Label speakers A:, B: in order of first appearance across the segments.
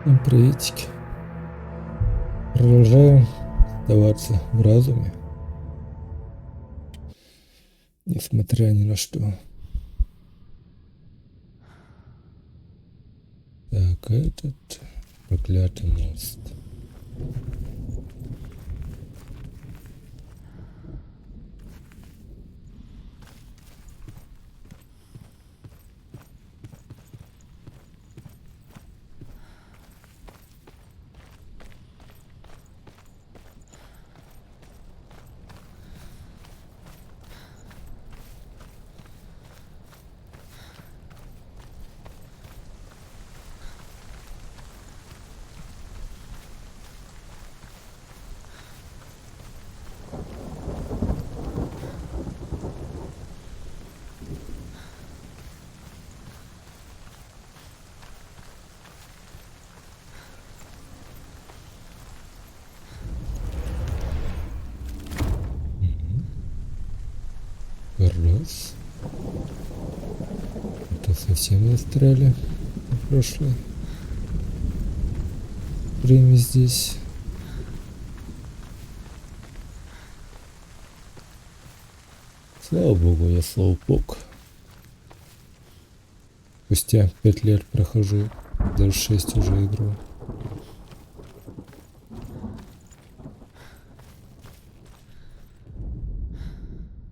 A: Приветики. Продолжаем оставаться в разуме, несмотря ни на что. Так, этот проклятый мост. Раз. Это совсем застряли в прошлое время здесь. Слава богу, я слоупок. Спустя 5 лет прохожу, даже 6 уже игру.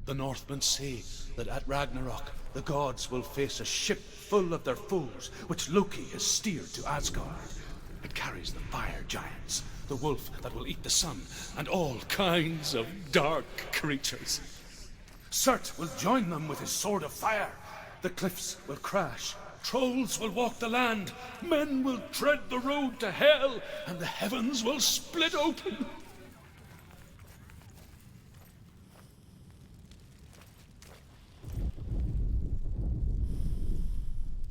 B: The Northmen say that at Ragnarok, the gods will face a ship full of their foes, which Loki has steered to Asgard. It carries the fire giants, the wolf that will eat the sun, and all kinds of dark creatures. Surt will join them with his sword of fire. The cliffs will crash, trolls will walk the land, men will tread the road to hell, and the heavens will split open.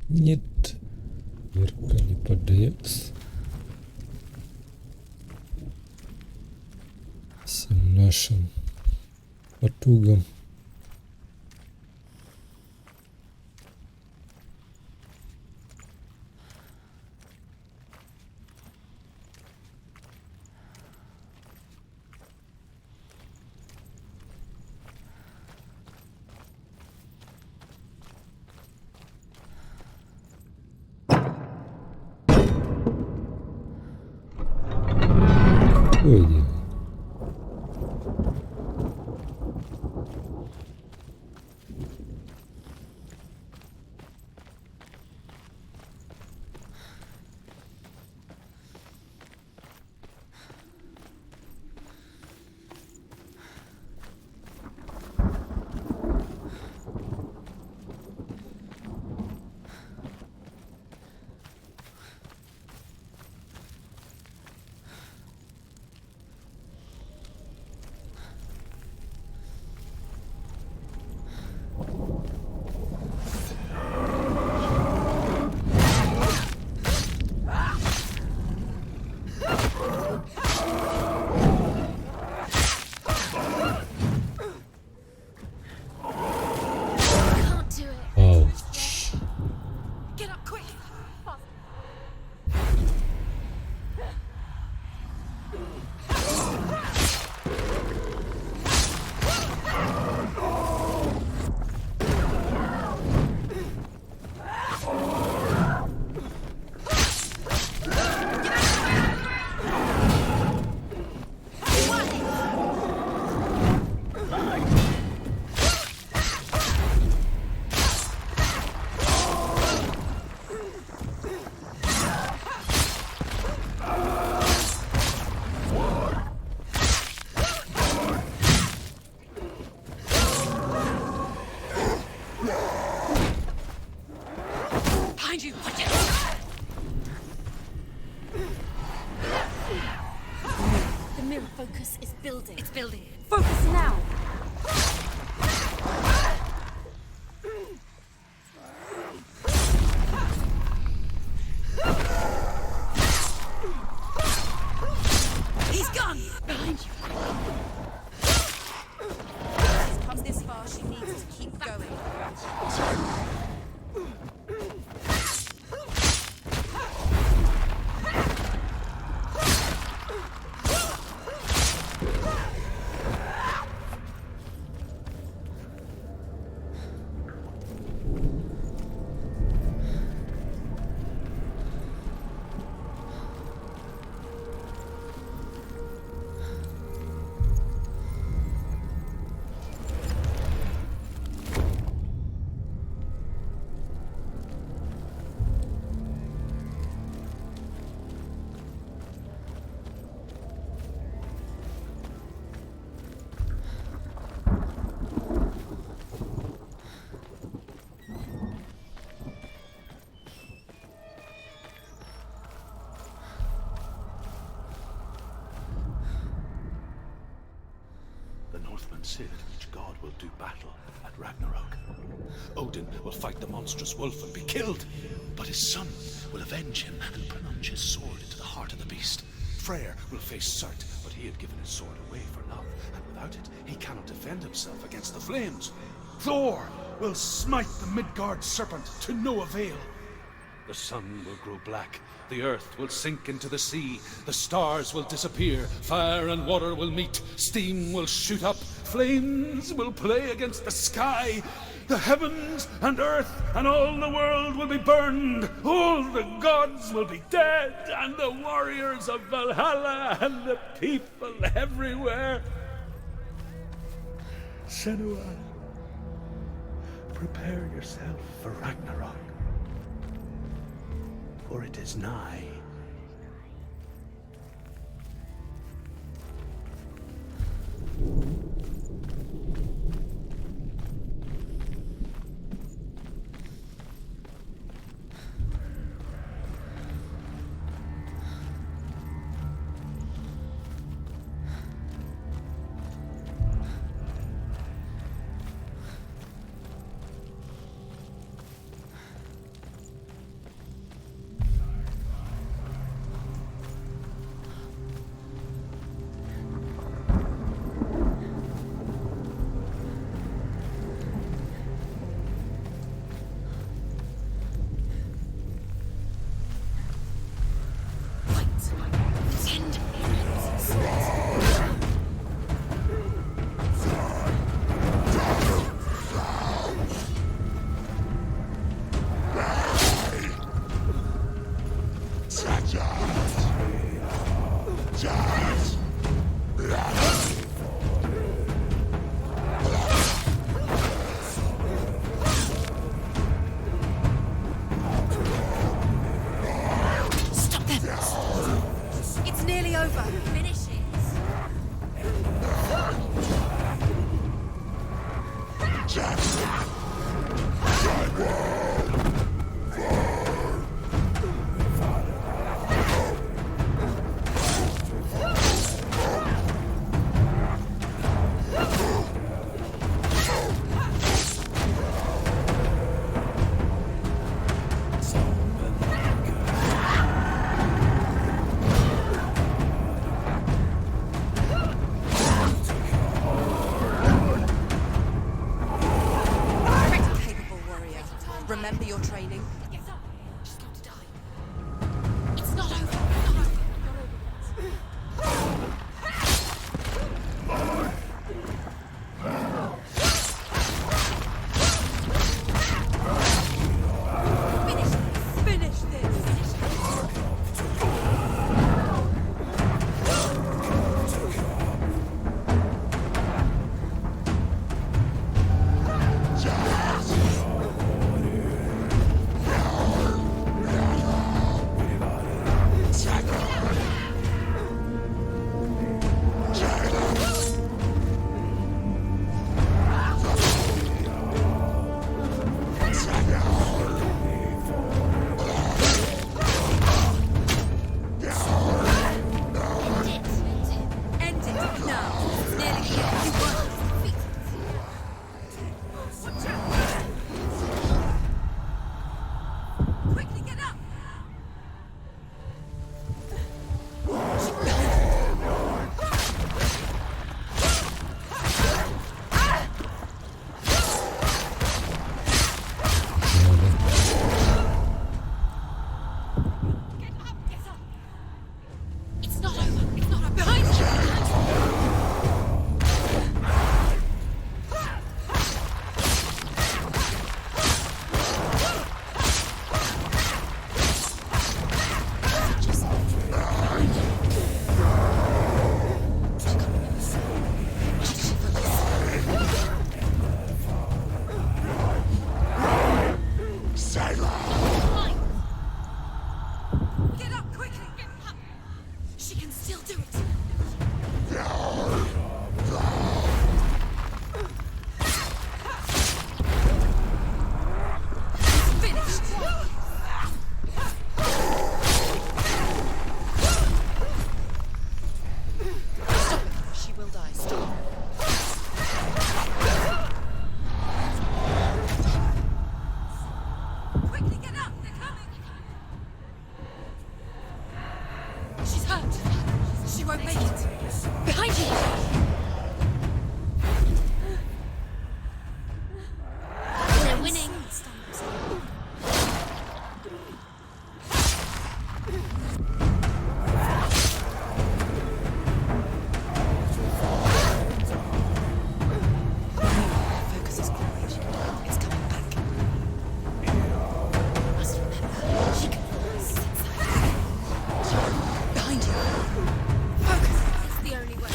A: Нет, Верка не поддается всем нашим потугам. Ой, дело.
C: Focus is building. It's building. Focus now. He's gone. Behind you. She's come this far. She needs to keep going.
B: Northmen say that each god will do battle at Ragnarok. Odin will fight the monstrous wolf and be killed, but his son will avenge him and plunge his sword into the heart of the beast. Freyr will face Surt, but he had given his sword away for love, and without it, he cannot defend himself against the flames. Thor will smite the Midgard serpent to no avail. The sun will grow black, the earth will sink into the sea, the stars will disappear, fire and water will meet, steam will shoot up, flames will play against the sky, the heavens and earth and all the world will be burned, all the gods will be dead, and the warriors of Valhalla and the people everywhere. Senua, prepare yourself for Ragnarok, for it is nigh.
C: Remember your training. She's going to die. It's not over. Finish this. She's hurt. She won't make it. Behind you! They're winning. Focus is courage. It's coming back. Must remember, she can focus inside. Behind you. Focus. It's the only way.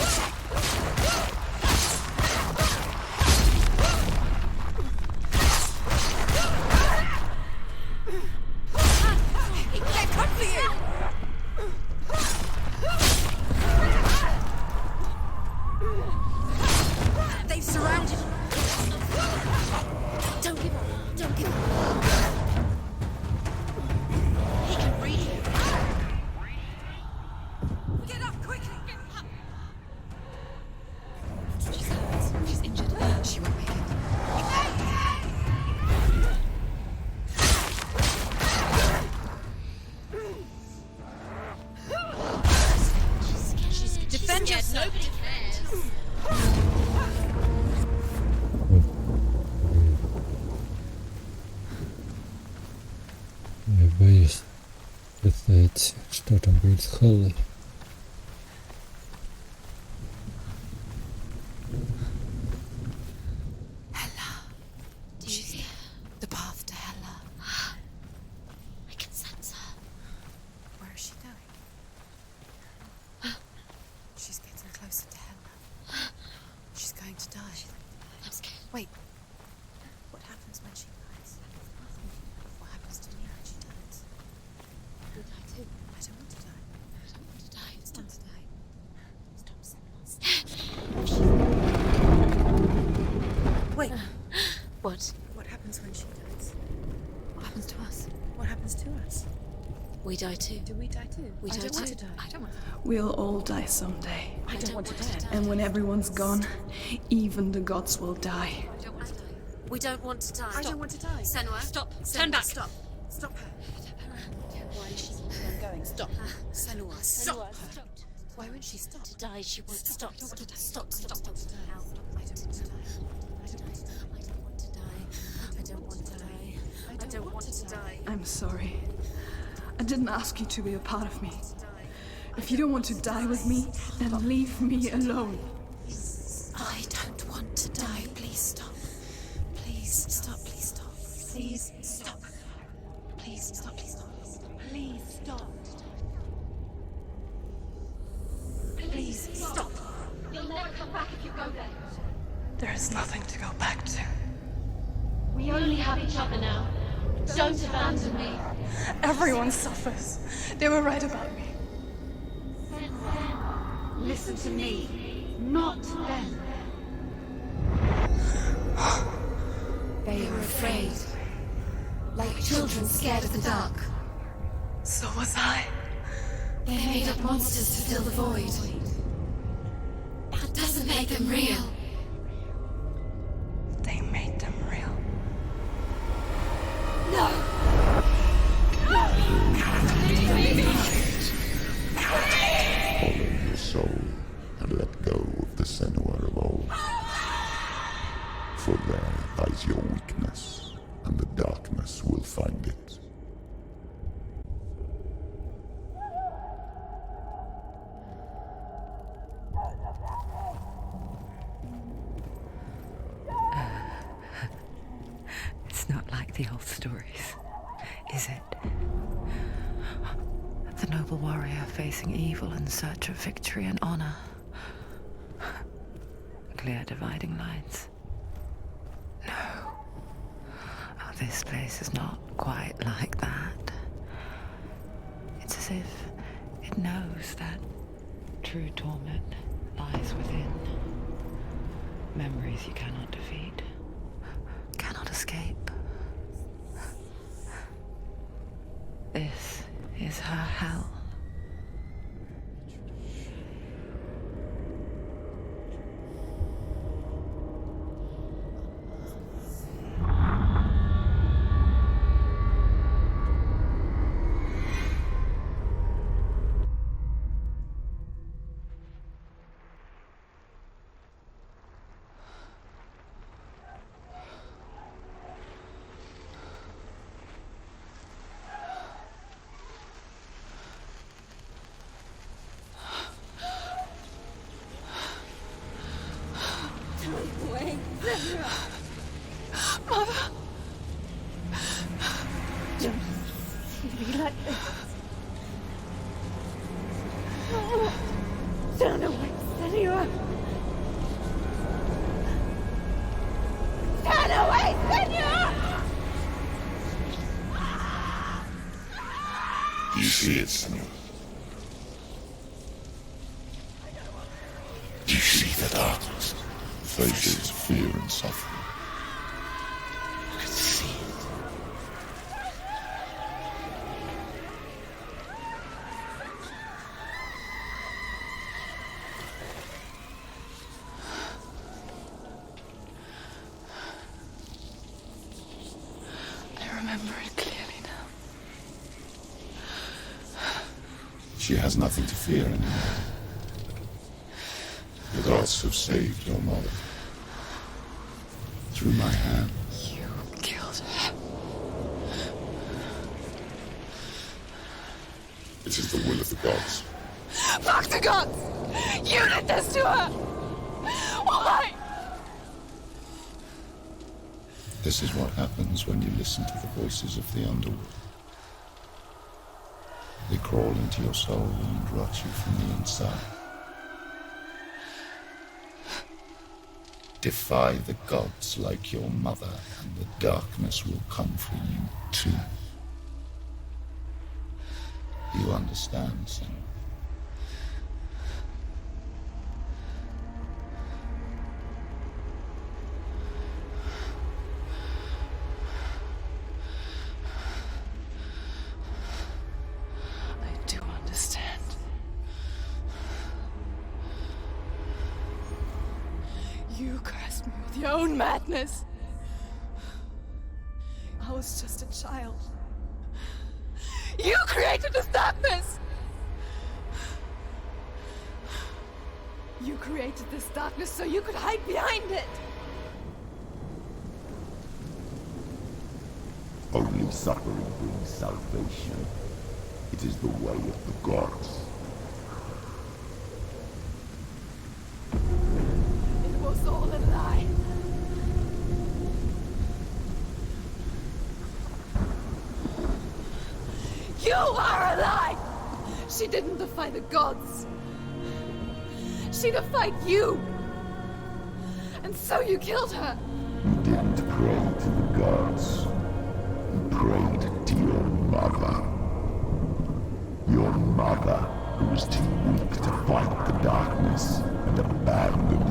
C: They're come for you! They've surrounded you. Don't give up. Don't give up. He can read you. Get up quickly! Get up! She's hurt. She's injured. She won't make it. She's defend yourself. Nobody cares.
A: Я боюсь представить, что там будет с Хеллой.
C: Hella. Do you see the path to Hella? I can sense her. Where is she going? She's getting closer to Hella. She's going to die. I'm scared. Wait. What happens when she dies? What happens to me when she dies? You'll die too. I don't want to die. I don't want to die. It's not to die. Stop saying Wait. What? What happens when she dies? What happens to us? What happens to us? We die too. Do we die too? We die too. I don't want to die.
D: We'll all die someday.
C: I don't want to die.
D: And when everyone's gone, even the gods will die.
C: I don't want to die. We don't want to die.
E: I don't want to die.
C: Senua, stop.
E: Turn back. Stop. Stop her. Why is she keeping on going? Stop.
C: Senua,
E: Stop
C: Senua,
E: her.
C: stop.
E: Why won't she stop?
C: To die, she won't stop. Stop.
E: I don't
C: Stop.
E: want to die. I don't want to die.
C: I don't want to die. I don't want to die.
D: I'm sorry. I didn't ask you to be a part of me. If you don't want to die with me, then leave me alone.
C: I don't want to die. Please stop. Please stop. Please stop. Please stop. Please stop. Please stop. Please stop. Please stop.
F: You'll never come back if you go there.
D: There is nothing to go back to.
F: We only have each other now. Don't abandon me.
D: Everyone suffers. They were right about me.
F: Listen to me, not them.
C: They were afraid. Like children scared of the dark.
D: So was I.
C: They made up monsters to fill the void. That doesn't make them real.
D: They made them real.
C: No!
G: Follow your soul and let go of the Senua of old. For there lies your weakness, and the darkness will find it.
H: It's not like the old stories, is it? The noble warrior facing evil in search of victory and honor. Clear dividing lines. No. Oh, this place is not quite like that. It's as if it knows that true torment lies within. Memories you cannot defeat, cannot escape. This is her hell.
F: Turn away, Senor! Turn away, Senor!
G: You see it, Senor? You see the darkness, faces fear and suffering.
B: You can see it.
D: I remember it clearly now.
G: She has nothing to fear anymore. The gods have saved your mother. Through my hand.
D: You killed her.
G: It is the will of the gods.
D: Fuck the gods! You did this to her! Why?
G: This is what happens when you listen to the voices of the underworld. They crawl into your soul and rot you from the inside. Defy the gods like your mother, and the darkness will come for you too. You understand, Senor?
D: I do understand. You cursed me with your own madness. I was just a child. You created this darkness! You created this darkness so you could hide behind it!
G: Only suffering brings salvation. It is the way of the gods.
D: It was all a lie. You are a lie! She didn't defy the gods. She defied you. And so you killed her.
G: You didn't pray to the gods. You prayed to your mother. Your mother, who was too weak to fight the darkness and abandoned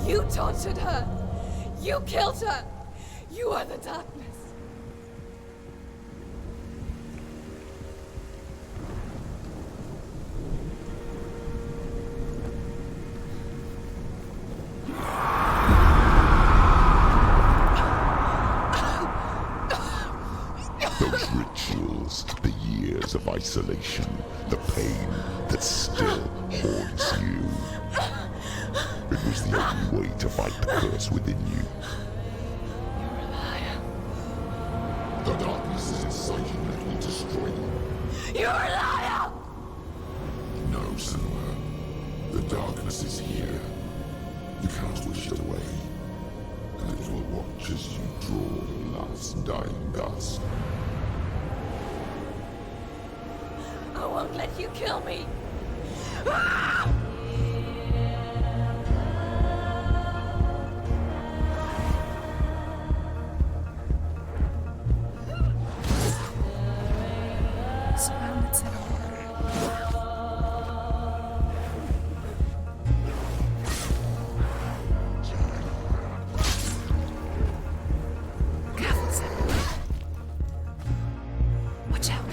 G: you.
D: You tortured her. You killed her. You are the darkness.
G: Those rituals, the years of isolation, the pain that still haunts you. It was the only way to fight the curse within you.
D: You're a liar.
G: The darkness is inside you and it will destroy you.
D: You're a liar!
G: No, Senor. The darkness is here. You cannot wish it away. And it will watch as you draw the last dying gasp.
D: I won't let you kill me.
C: Surrounded, Senor. Careful, Senor. Watch out.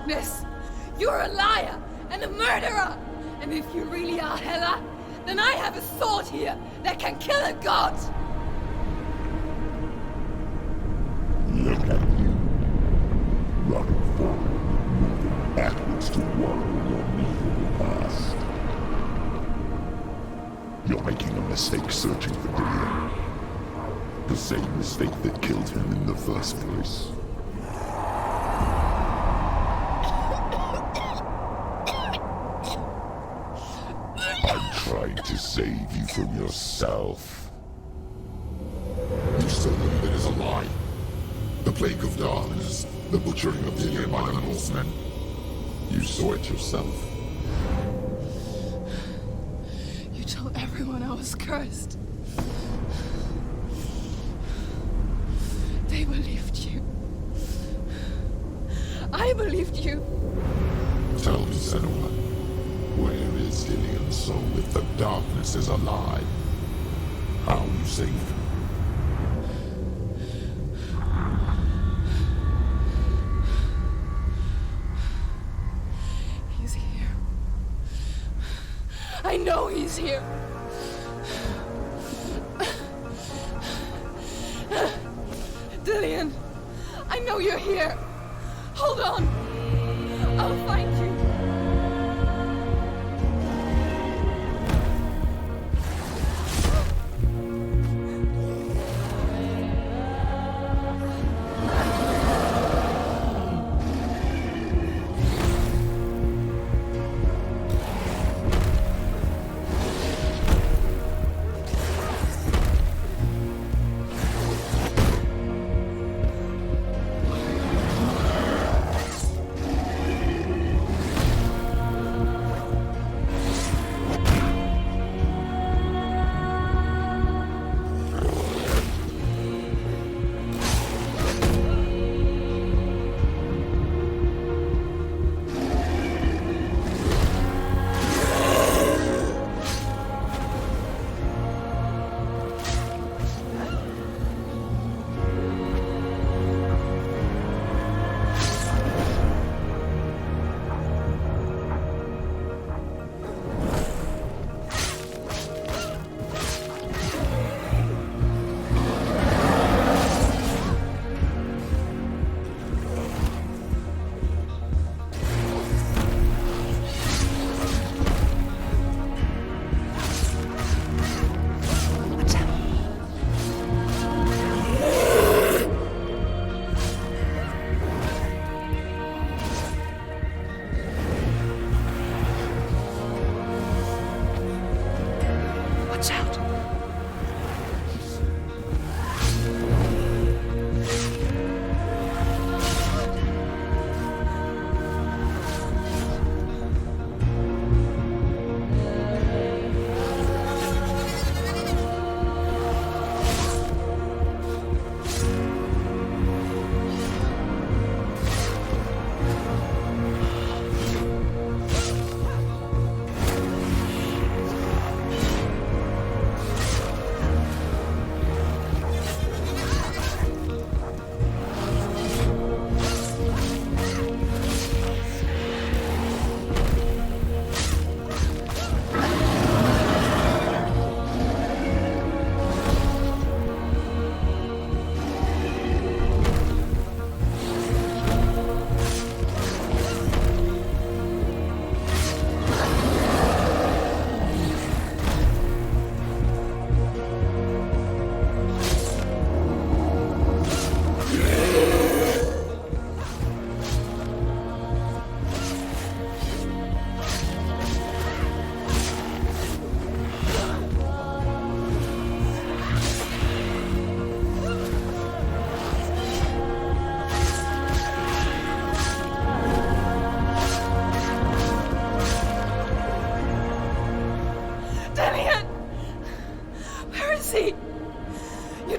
D: darkness! You're a liar and a murderer! And if you really are Hela, then I have a sword here that can kill a god!
G: Look at you. Running forward, moving backwards to wallow in your miserable past. You're making a mistake searching for Dillion. The same mistake that killed him in the first place. I'm trying to save you from yourself. You still believe it is a lie? The plague of darkness, the butchering of Dillion by the Northmen. You saw it yourself.
D: You told everyone I was cursed. They believed you. I believed you.
G: Tell me, Senua, where is Dillion's soul if the darkness is alive? How you saved him?
D: He's here. I know he's here. Dillion, I know you're here. Hold on. I'll find you.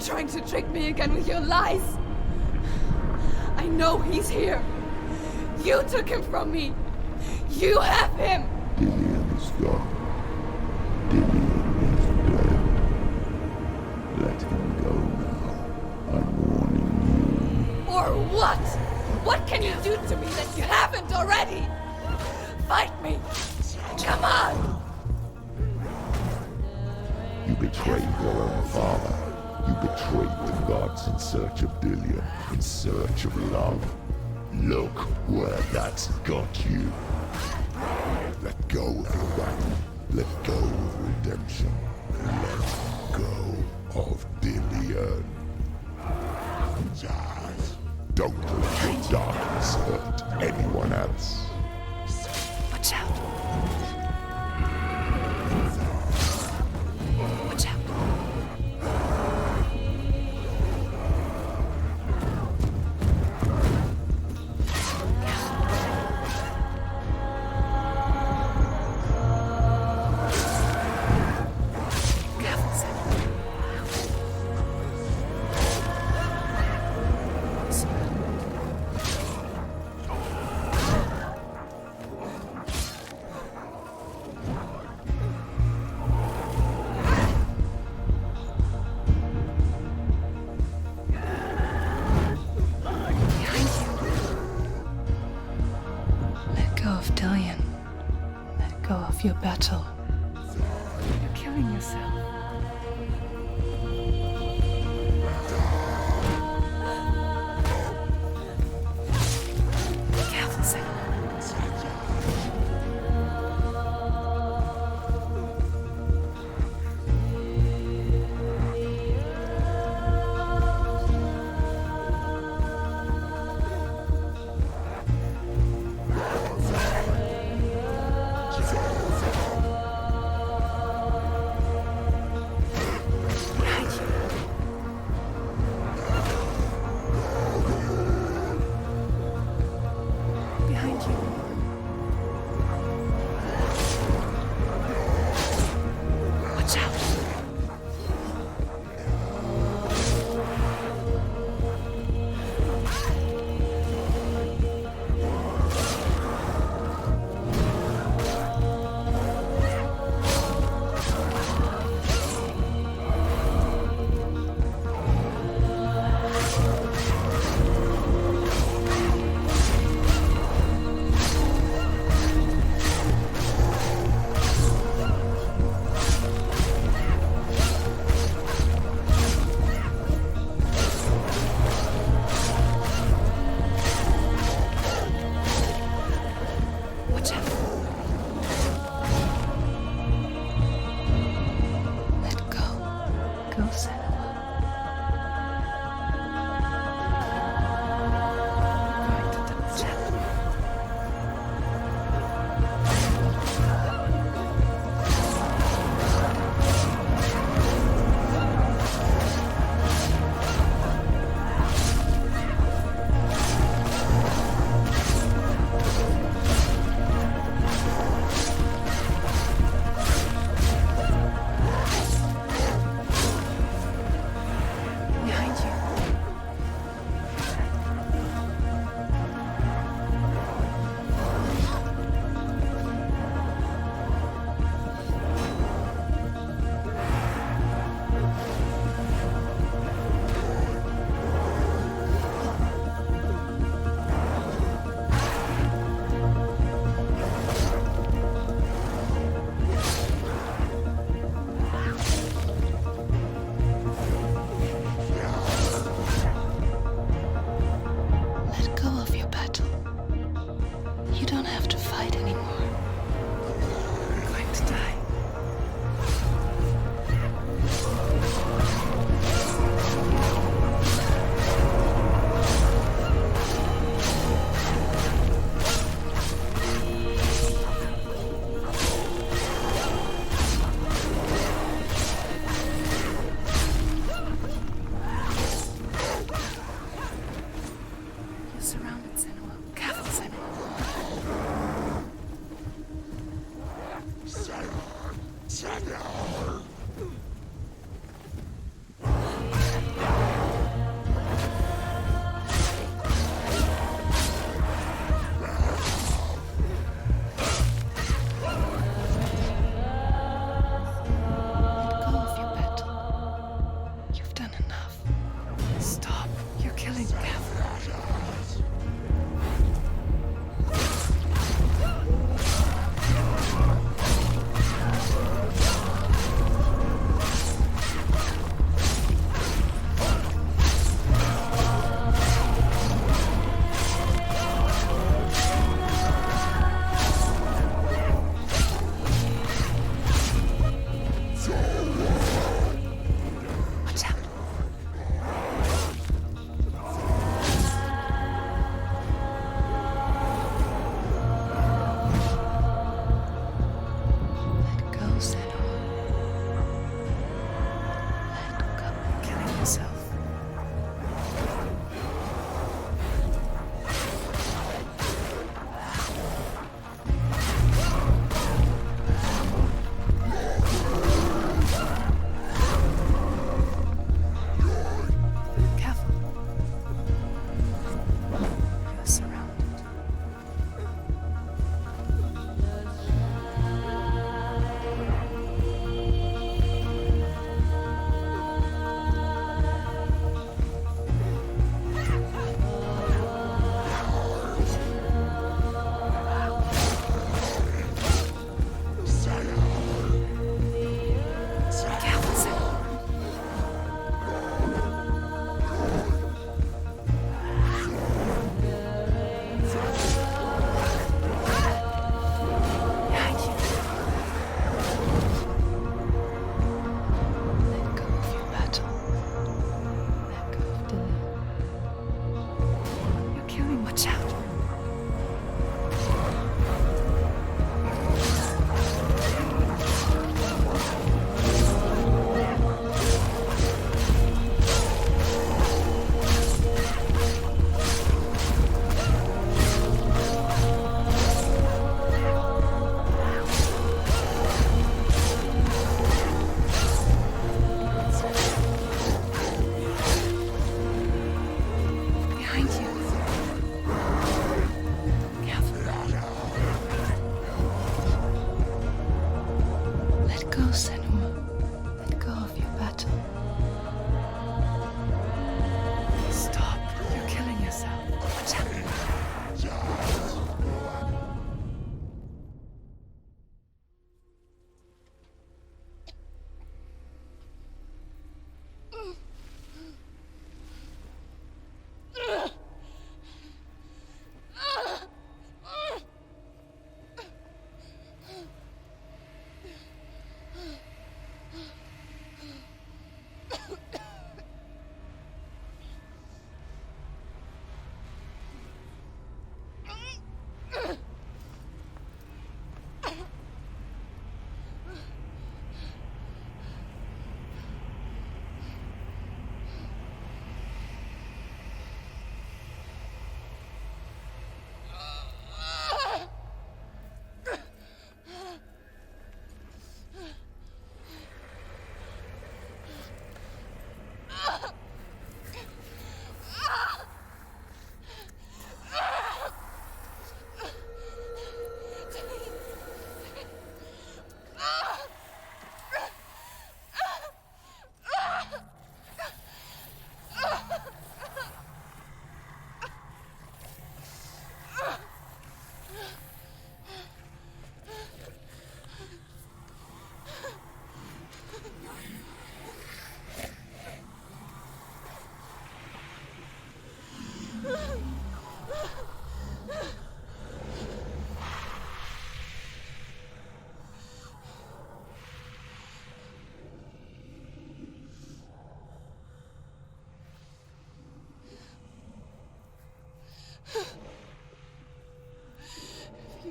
D: Trying to trick me again with your lies. I know he's here. You took him from me. You have him.
G: Dillion is gone. Dillion is dead. Let him go now. I'm warning you.
D: Or what? What can you do to me that you haven't already? Fight me! Come on!
G: You betrayed your own father. You betrayed the gods in search of Dillion, in search of love. Look where that's got you. Let go of your battle. Let go of redemption. Let go of Dillion. Don't let your darkness hurt anyone else.
H: Watch out. Watch out. Dillion, let go of your battle. You're killing yourself. Careful, Sam.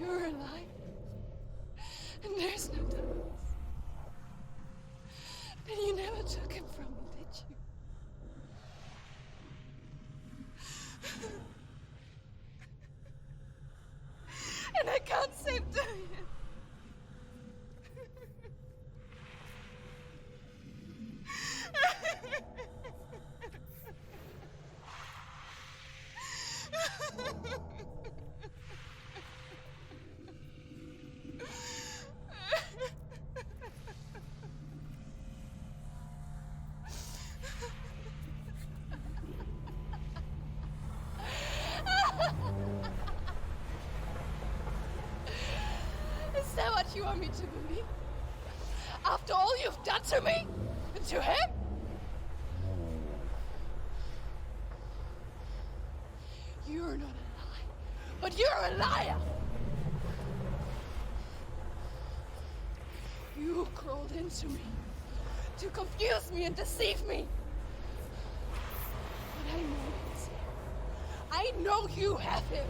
D: You're alive. And there's no darkness. And you never took him from me, did you? And I can't save Diane. Is that what you want me to believe? After all you've done to me? And to him? You're not a lie, but you're a liar! You crawled into me to confuse me and deceive me. But I know he's here. I know you have him.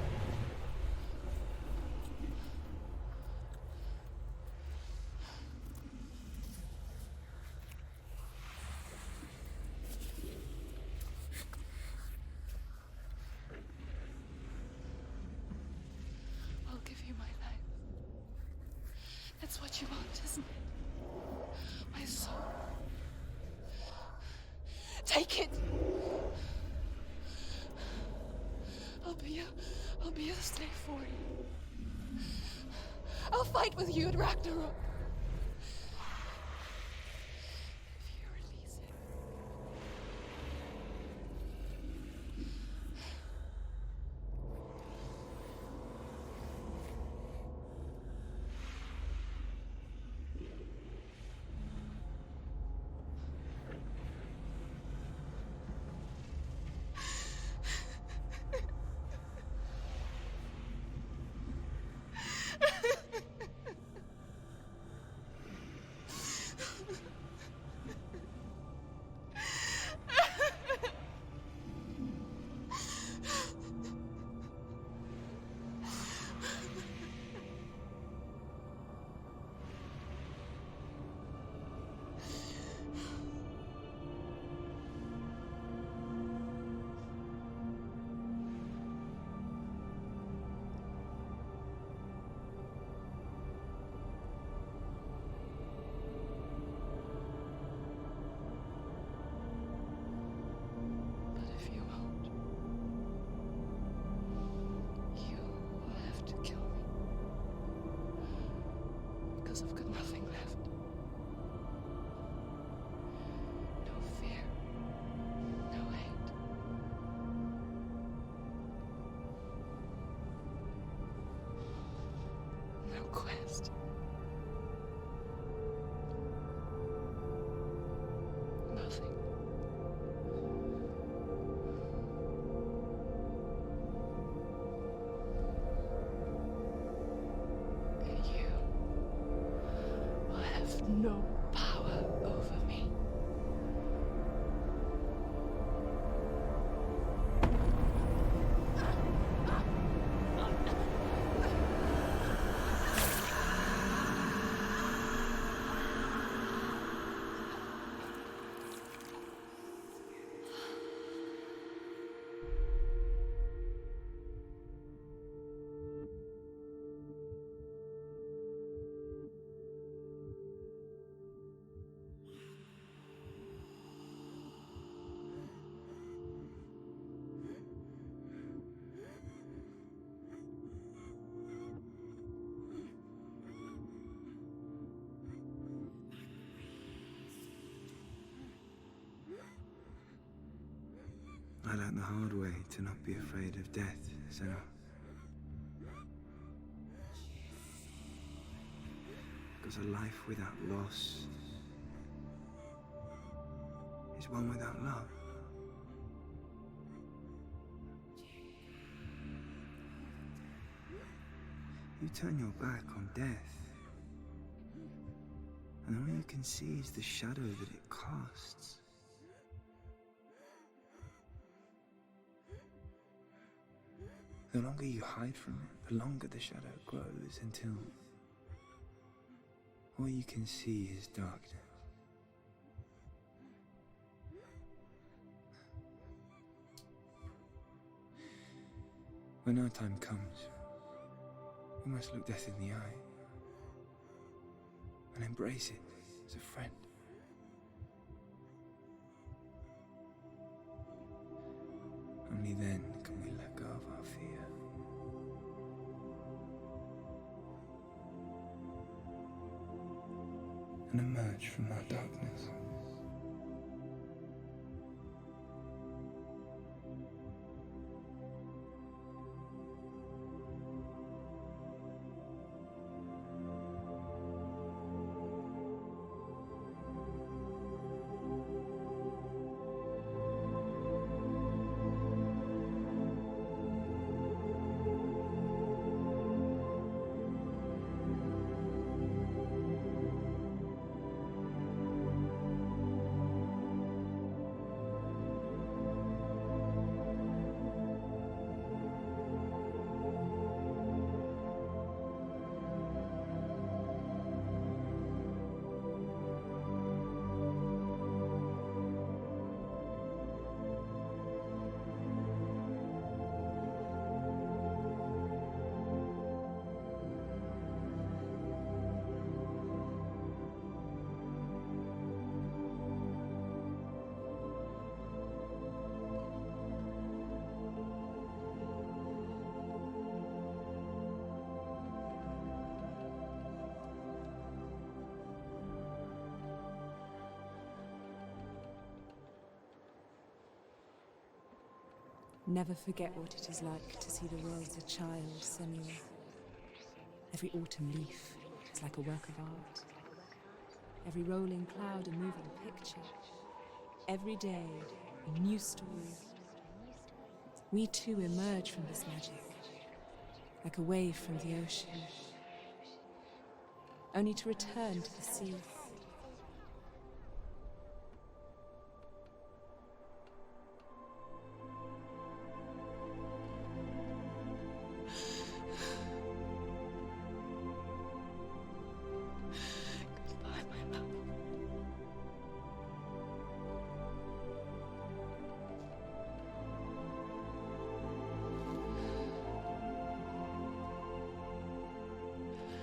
D: I'll give you my life. That's what you want, isn't it? My soul. Take it. I'll be a slave for you. I'll fight with you at Ragnarok. If you release it. But if you won't, you will have to kill me. Because I've got nothing left. No fear. No hate. No quest. Nothing. And you will have no power over me.
I: I learned the hard way to not be afraid of death, Senna. Because a life without loss is one without love. You turn your back on death, and all you can see is the shadow that it casts. The longer you hide from it, the longer the shadow grows until all you can see is darkness. When our time comes, we must look death in the eye and embrace it as a friend. Only then can we let go of our fear. And emerge from our darkness.
J: Never forget what it is like to see the world as a child, Samuel. Every autumn leaf is like a work of art. Every rolling cloud a moving picture. Every day a new story. We too emerge from this magic, like a wave from the ocean, only to return to the sea.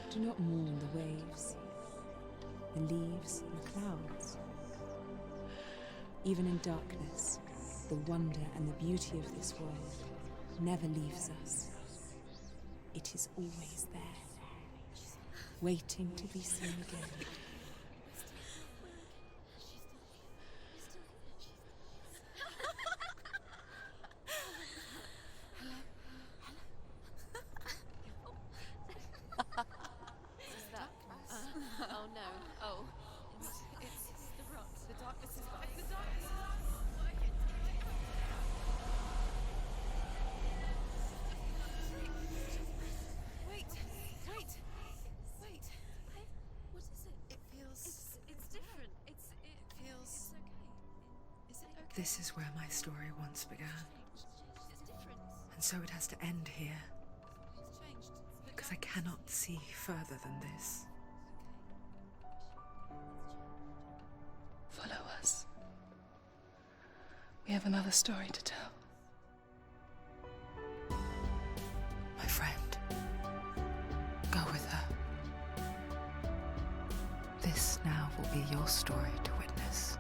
J: Do not mourn the waves, the leaves and the clouds. Even in darkness, the wonder and the beauty of this world never leaves us. It is always there, waiting to be seen again. This is where my story once began. And so it has to end here. Because I cannot see further than this.
K: Follow us. We have another story to tell.
H: My friend, go with her. This now will be your story to witness.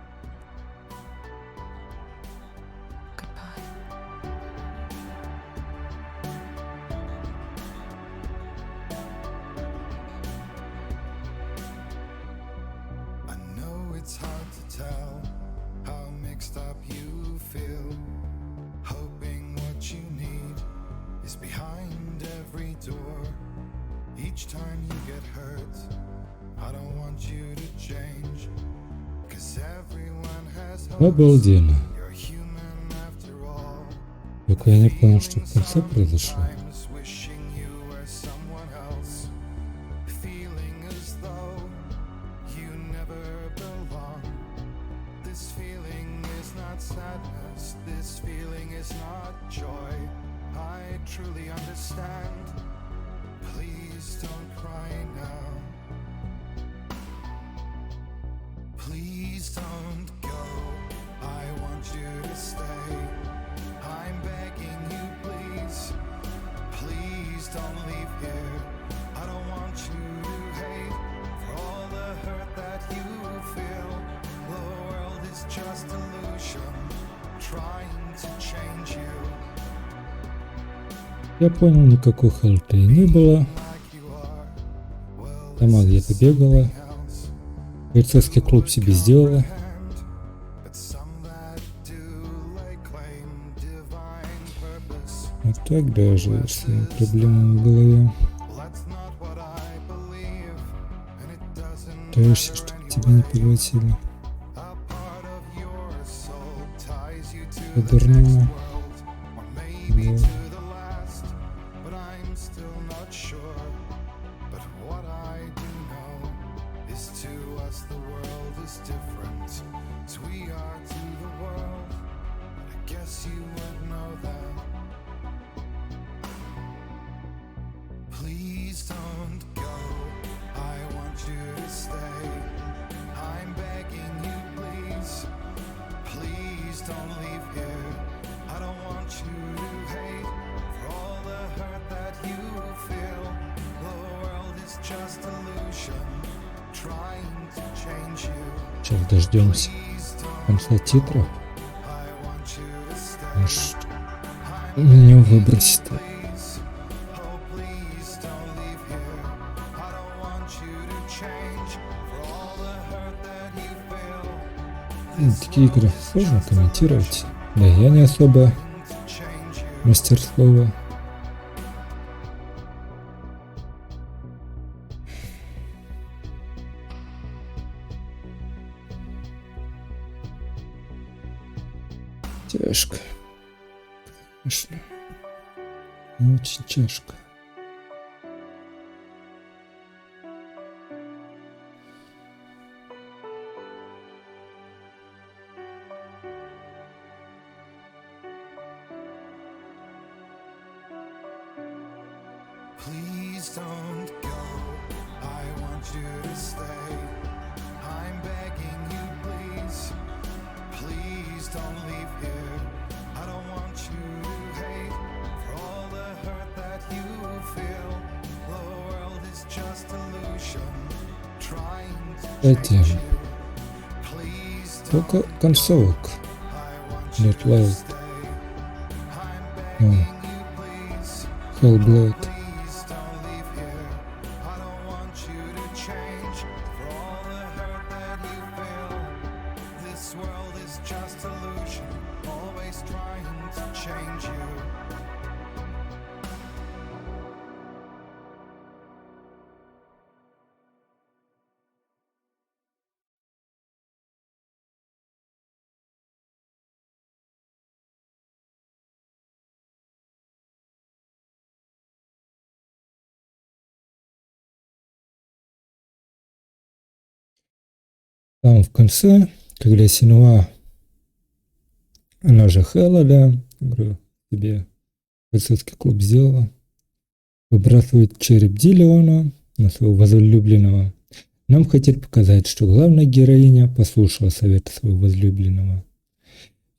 L: It's hard to tell how mixed up you feel, hoping what you need is behind every door. Each time you get hurt, I don't want you to change, 'cause everyone has hopes.
A: Обалденно.
L: You're human after all.
A: Только я не понял, что в конце произошло.
L: Wishing you were someone else, feeling as though you never belong. This feeling is not sadness, this feeling is not joy. I truly understand. Please don't cry now. Please don't go. I want you to stay. I'm begging you, please. Please don't leave here. I don't want you to hate for all the hurt that you feel. The world is just illusion, trying to change you.
A: Я понял, никакой Hellblade не было. Сама где-то бегала. Бойцовский клуб себе сделала. А так даже своими проблемами в голове. Пытаешься, чтобы тебя не поглотили. Дурного. Вот.
L: Please don't go. I want you to stay. I'm begging you, please. Please don't leave here. I don't want you to hate for all the hurt that you feel. The world is just illusion, trying to change you.
A: Сейчас дождемся конца титров. Может, меню выбросит. Такие игры сложно комментировать. Да я не особо мастер слова. Тяжко. Конечно. Очень тяжко.
L: Please don't go. I want you to stay. I'm begging you, please. Please don't leave here. I don't want you to hate for all the hurt that you feel. The world is just illusion, trying to change you. Please
A: Сколько концовок? Hellblade. Hellblade. Там в конце, когда Синуа, она же Хэлла, да, говорю, тебе бойцовский клуб сделала, выбрасывает череп Диллиона на своего возлюбленного. Нам хотели показать, что главная героиня послушала совета своего возлюбленного.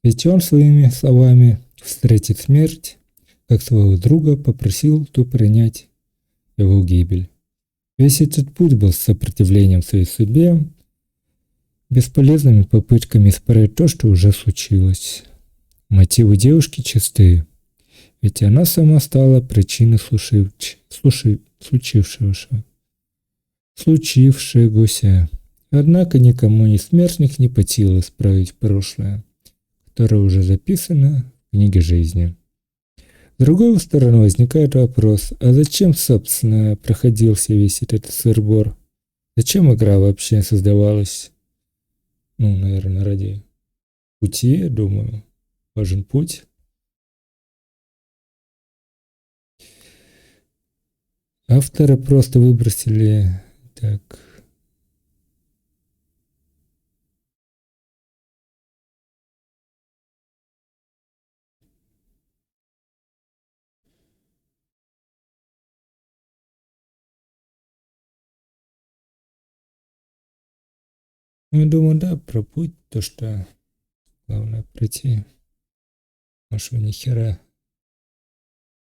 A: Ведь он своими словами встретит смерть, как своего друга попросил ту принять его гибель. Весь этот путь был сопротивлением своей судьбе, бесполезными попытками исправить то, что уже случилось. Мотивы девушки чисты, ведь она сама стала причиной случившегося. Однако никому из смертных не под силу исправить прошлое, которое уже записано в книге жизни. С другой стороны возникает вопрос, а зачем, собственно, проходился весь этот сыр-бор? Зачем игра вообще создавалась? Наверное, ради пути, я думаю. Важен путь. Авторы просто выбросили так. Ну, я думаю, да, про путь, то, что главное пройти. Может, ни хера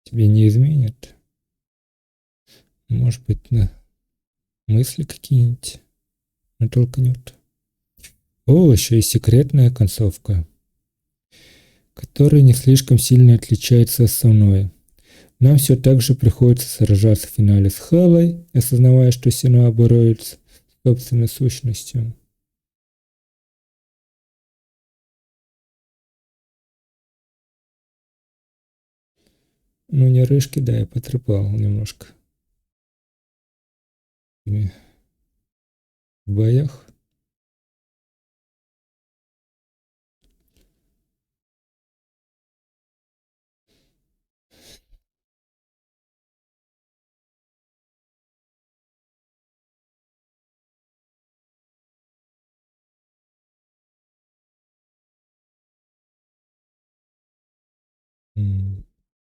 A: тебе не изменит. Может быть, на мысли какие-нибудь натолкнет. О, еще и секретная концовка, которая не слишком сильно отличается от основной. Нам все так же приходится сражаться в финале с Хеллой, осознавая, что Сенуа борется с собственной сущностью. Ну, не рыжки, да, я потрепал немножко. В боях.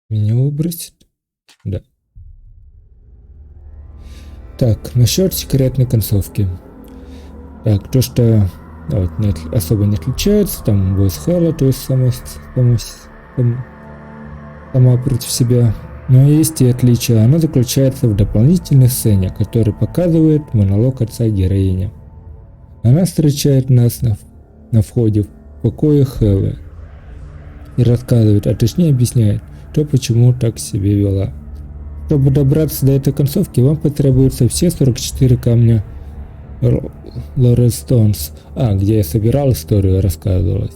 A: Меня выбросит? Да. Так, насчет секретной концовки. Так, то, что вот, особо не отличается, там Бойс Хэлла, то есть сама против себя. Но есть и отличие. Оно заключается в дополнительной сцене, которая показывает монолог отца героини. Она встречает нас на входе в покое Хэллы и рассказывает, а точнее объясняет, то почему так себя вела. Чтобы добраться до этой концовки, вам потребуется все 44 камня Лорестонс, где я собирал историю, рассказывалось.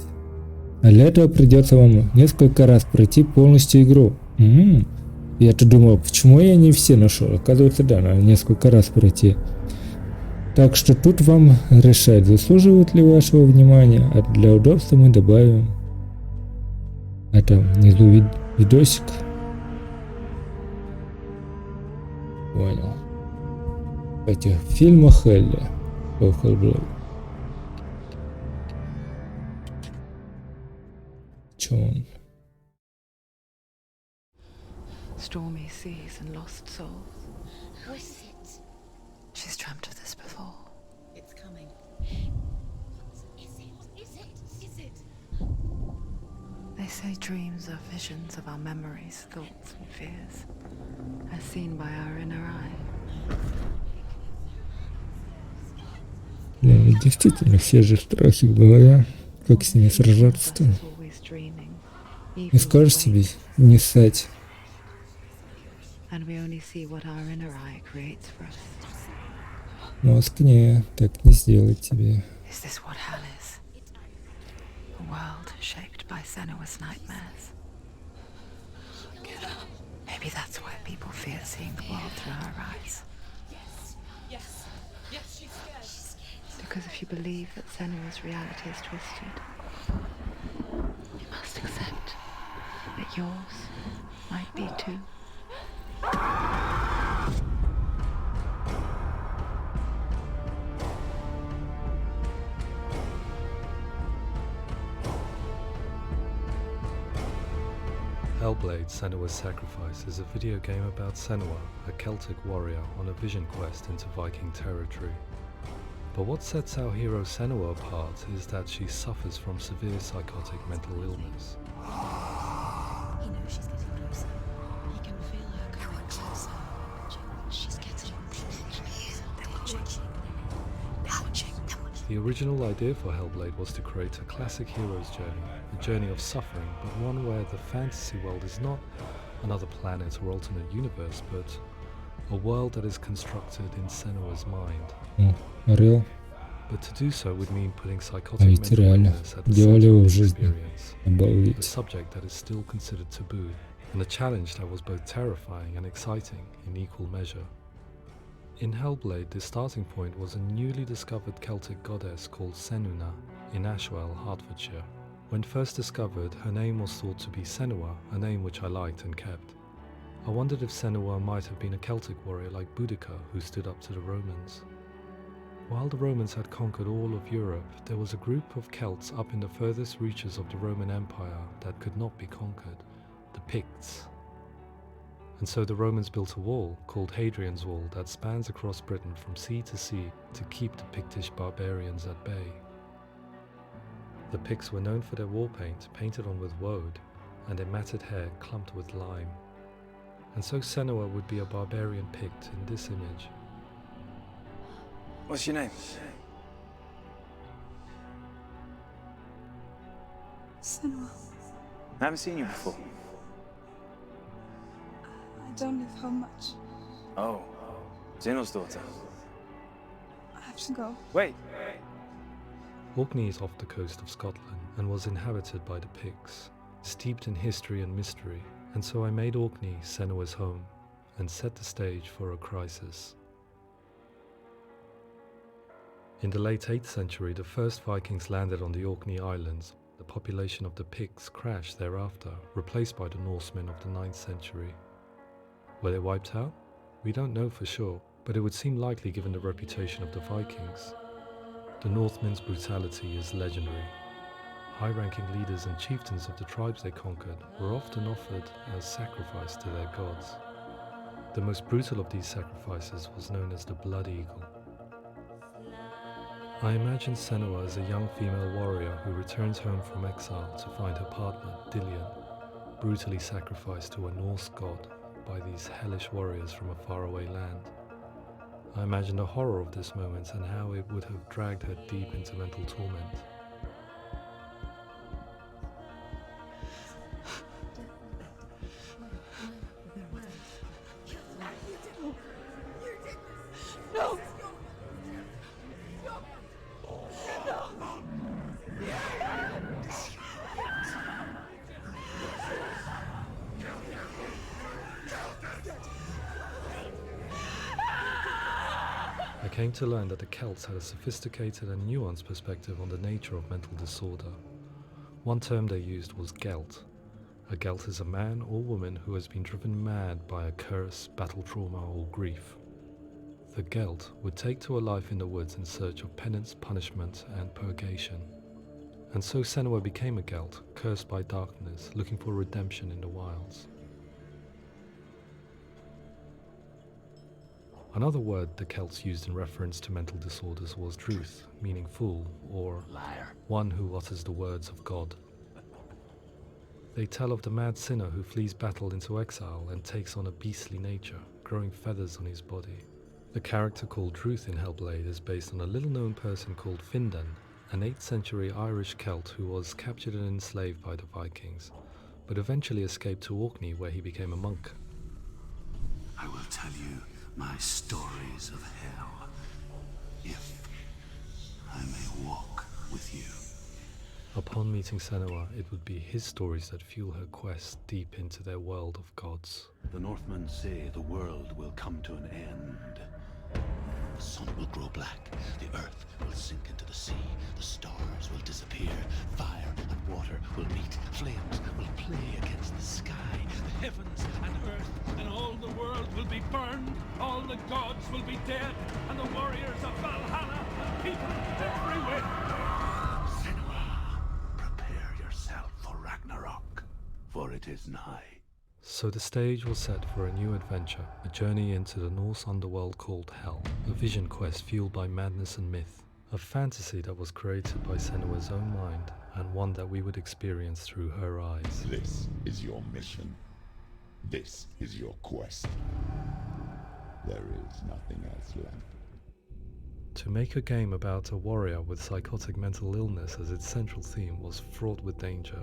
A: А для этого придется вам несколько раз пройти полностью игру. Я-то думал, почему я не все нашел? Оказывается, да, надо несколько раз пройти. Так что тут вам решать, заслуживает ли вашего внимания, а для удобства мы добавим это внизу видосик. Понял. Кстати, фильма Хелли. Hellblade. Чё он?
H: Stormy seas and lost souls.
E: Who is it?
H: She's dreamt of this before.
E: It's coming. Is it?
H: They say dreams are visions of our memories, thoughts and fears, as seen by our inner eye.
A: Действительно, все же страхи в голове. Как с ними сражаться-то? Не скажешь себе не ссать. Мозг не, так не сделает тебе.
H: Is this what hell is? A world shaped by Senua's nightmares. Maybe that's why people fear seeing the world through her eyes.
D: Yes, she's scared.
H: Because if you believe that Senua's reality is twisted, you must accept that yours might be too.
M: Hellblade: Senua's Sacrifice is a video game about Senua, a Celtic warrior on a vision quest into Viking territory. But what sets our hero Senua apart is that she suffers from severe psychotic mental illness.
E: He knows she's getting closer. He can feel her coming closer. She's getting
M: The original idea for Hellblade was to create a classic hero's journey, a journey of suffering, but one where the fantasy world is not another planet or alternate universe, but a world that is constructed in Senua's mind.
A: Real.
M: But to do so would mean putting psychotic mental illness at the
A: делали
M: center
A: его
M: of
A: в
M: the
A: жизни.
M: experience, a
A: Обалдеть.
M: subject that is still considered taboo, and a challenge that was both terrifying and exciting in equal measure. In Hellblade, the starting point was a newly discovered Celtic goddess called Senuna in Ashwell, Hertfordshire. When first discovered, her name was thought to be Senua, a name which I liked and kept. I wondered if Senua might have been a Celtic warrior like Boudica who stood up to the Romans. While the Romans had conquered all of Europe, there was a group of Celts up in the furthest reaches of the Roman Empire that could not be conquered, the Picts. And so the Romans built a wall, called Hadrian's Wall, that spans across Britain from sea to sea to keep the Pictish barbarians at bay. The Picts were known for their war paint, painted on with woad, and their matted hair clumped with lime. And so Senua would be a barbarian Pict in this image.
I: What's your name?
K: Senua,
I: I haven't seen you before.
K: I don't live home much.
I: Oh, Zeno's daughter.
K: I have to go.
I: Wait!
M: Orkney is off the coast of Scotland and was inhabited by the Picts, steeped in history and mystery, and so I made Orkney Senua's home and set the stage for a crisis. In the late 8th century, the first Vikings landed on the Orkney Islands. The population of the Picts crashed thereafter, replaced by the Norsemen of the 9th century. Were they wiped out? We don't know for sure, but it would seem likely given the reputation of the Vikings. The Northmen's brutality is legendary. High-ranking leaders and chieftains of the tribes they conquered were often offered as sacrifice to their gods. The most brutal of these sacrifices was known as the Blood Eagle. I imagine Senua as a young female warrior who returns home from exile to find her partner, Dillion, brutally sacrificed to a Norse god by these hellish warriors from a faraway land. I imagine the horror of this moment and how it would have dragged her deep into mental torment.
D: No!
M: I came to learn that the Celts had a sophisticated and nuanced perspective on the nature of mental disorder. One term they used was Gelt. A Gelt is a man or woman who has been driven mad by a curse, battle trauma, or grief. The Gelt would take to a life in the woods in search of penance, punishment, and purgation. And so Senua became a Gelt, cursed by darkness, looking for redemption in the wilds. Another word the Celts used in reference to mental disorders was Druth, meaning fool, or
B: Liar.
M: one who utters the words of God. They tell of the mad sinner who flees battle into exile and takes on a beastly nature, growing feathers on his body. The character called Druth in Hellblade is based on a little-known person called Findan, an 8th century Irish Celt who was captured and enslaved by the Vikings, but eventually escaped to Orkney where he became a monk.
B: I will tell you my stories of hell, if I may walk with you.
M: Upon meeting Senua, it would be his stories that fuel her quest deep into their world of gods.
B: The Northmen say the world will come to an end. The sun will grow black, the earth will sink into the sea, the stars will disappear, fire and water will meet, flames will play against the sky, the heavens and earth and all the world will be burned, all the gods will be dead, and the warriors of Valhalla and people everywhere. Senua, prepare yourself for Ragnarok, for it is nigh.
M: So the stage was set for a new adventure, a journey into the Norse underworld called Hell, a vision quest fueled by madness and myth, a fantasy that was created by Senua's own mind, and one that we would experience through her eyes.
G: This is your mission. This is your quest. There is nothing else left.
M: To make a game about a warrior with psychotic mental illness as its central theme was fraught with danger.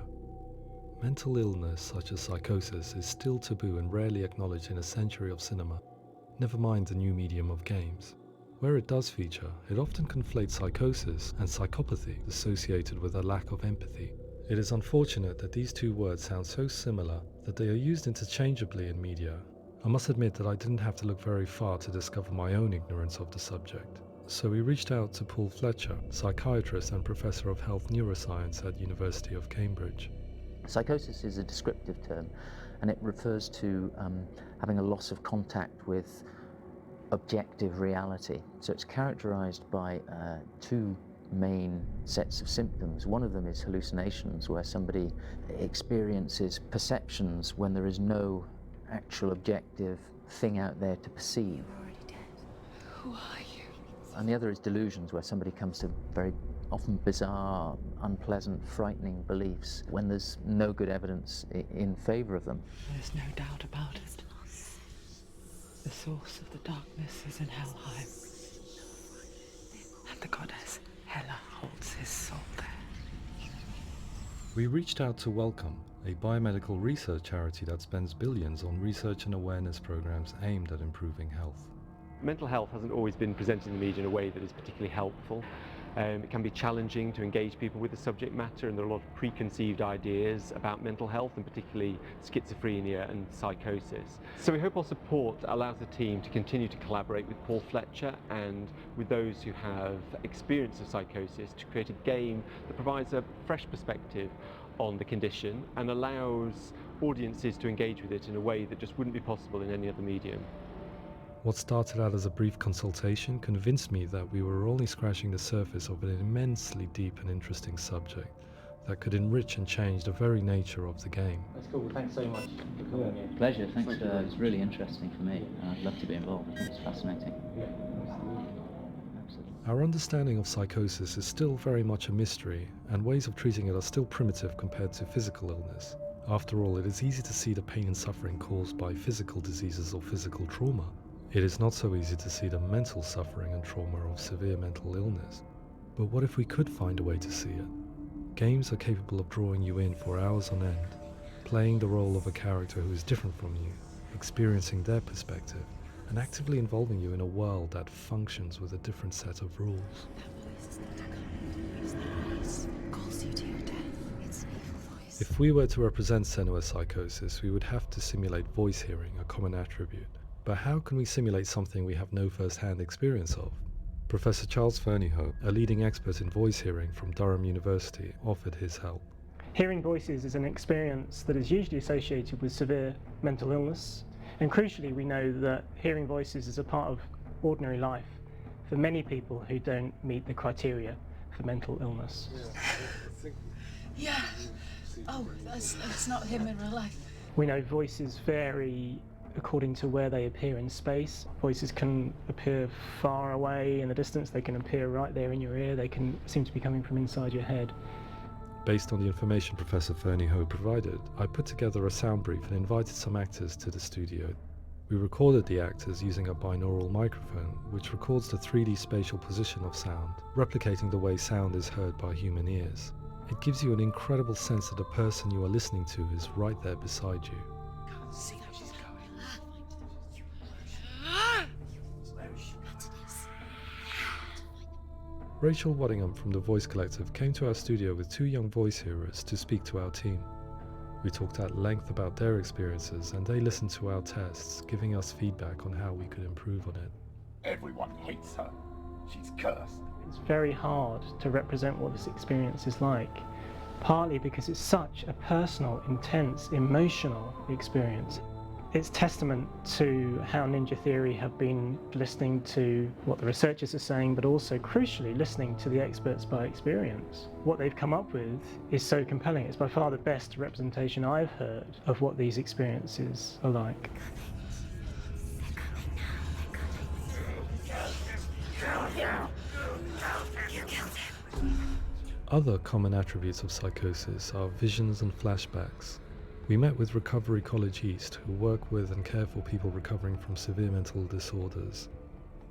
M: Mental illness, such as psychosis, is still taboo and rarely acknowledged in a century of cinema, never mind the new medium of games. Where it does feature, it often conflates psychosis and psychopathy, associated with a lack of empathy. It is unfortunate that these two words sound so similar that they are used interchangeably in media. I must admit that I didn't have to look very far to discover my own ignorance of the subject. So we reached out to Paul Fletcher, psychiatrist and professor of health neuroscience at University of Cambridge.
N: Psychosis is a descriptive term, and it refers to having a loss of contact with objective reality. So it's characterized by two main sets of symptoms. One of them is hallucinations, where somebody experiences perceptions when there is no actual objective thing out there to perceive.
E: You're already dead. Who are you?
N: And the other is delusions, where somebody comes to very often bizarre, unpleasant, frightening beliefs when there's no good evidence in favour of them.
H: There's no doubt about it. The source of the darkness is in Helheim. And the goddess Hela holds his soul there.
M: We reached out to Welcome, a biomedical research charity that spends billions on research and awareness programs aimed at improving health.
O: Mental health hasn't always been presented in the media in a way that is particularly helpful. It can be challenging to engage people with the subject matter, and there are a lot of preconceived ideas about mental health, and particularly schizophrenia and psychosis. So we hope our support allows the team to continue to collaborate with Paul Fletcher and with those who have experience of psychosis to create a game that provides a fresh perspective on the condition and allows audiences to engage with it in a way that just wouldn't be possible in any other medium.
M: What started out as a brief consultation convinced me that we were only scratching the surface of an immensely deep and interesting subject that could enrich and change the very nature of the game.
P: That's cool. Thanks so much for coming in.
Q: Pleasure. Thanks. It's really interesting for me. I'd love to be involved. I think it's fascinating. Absolutely.
M: Our understanding of psychosis is still very much a mystery, and ways of treating it are still primitive compared to physical illness. After all, it is easy to see the pain and suffering caused by physical diseases or physical trauma. It is not so easy to see the mental suffering and trauma of severe mental illness. But what if we could find a way to see it? Games are capable of drawing you in for hours on end, playing the role of a character who is different from you, experiencing their perspective, and actively involving you in a world that functions with a different set of rules.
E: Calls you to your death. It's an evil voice.
M: If we were to represent Senua's psychosis, we would have to simulate voice hearing, a common attribute. But how can we simulate something we have no first-hand experience of? Professor Charles Fernyhough, a leading expert in voice hearing from Durham University, offered his help.
R: Hearing voices is an experience that is usually associated with severe mental illness, and crucially we know that hearing voices is a part of ordinary life for many people who don't meet the criteria for mental illness.
K: Yeah. Oh, that's not him in real life.
R: We know voices vary according to where they appear in space. Voices can appear far away in the distance, they can appear right there in your ear, they can seem to be coming from inside your head.
M: Based on the information Professor Fernyhough provided, I put together a sound brief and invited some actors to the studio. We recorded the actors using a binaural microphone, which records the 3D spatial position of sound, replicating the way sound is heard by human ears. It gives you an incredible sense that the person you are listening to is right there beside you.
K: Can't see how she's going.
M: Rachel Waddingham from the Voice Collective came to our studio with 2 young voice hearers to speak to our team. We talked at length about their experiences, and they listened to our tests, giving us feedback on how we could improve on it.
G: Everyone hates her. She's cursed.
R: It's very hard to represent what this experience is like, partly because it's such a personal, intense, emotional experience. It's testament to how Ninja Theory have been listening to what the researchers are saying, but also crucially listening to the experts by experience. What they've come up with is so compelling. It's by far the best representation I've heard of what these experiences are like.
M: Other common attributes of psychosis are visions and flashbacks. We met with Recovery College East, who work with and care for people recovering from severe mental disorders.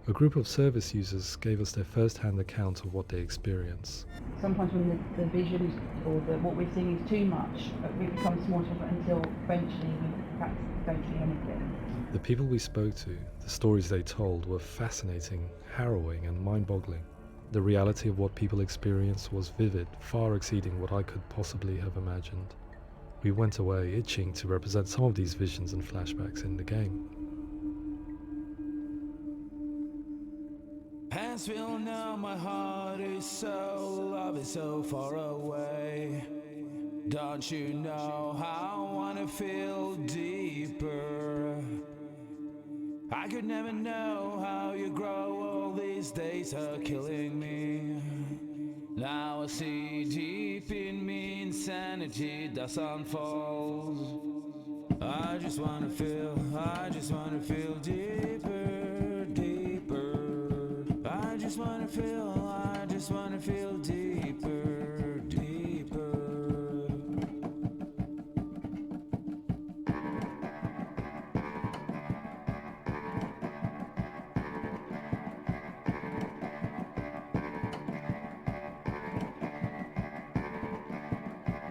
M: A group of service users gave us their first-hand account of what they experience.
S: Sometimes when the visions or what we're seeing is too much, it becomes more difficult until eventually we practice don't see anything.
M: The people we spoke to, the stories they told, were fascinating, harrowing and mind-boggling. The reality of what people experienced was vivid, far exceeding what I could possibly have imagined. We went away itching to represent some of these visions and flashbacks in the game.
T: Pants will know my heart is so, love is so far away. Don't you know how I wanna feel deeper? I could never know how you grow, all these days are killing me. Now I see deep in me insanity does unfold. I just wanna feel deeper, deeper. I just wanna feel deeper, deeper.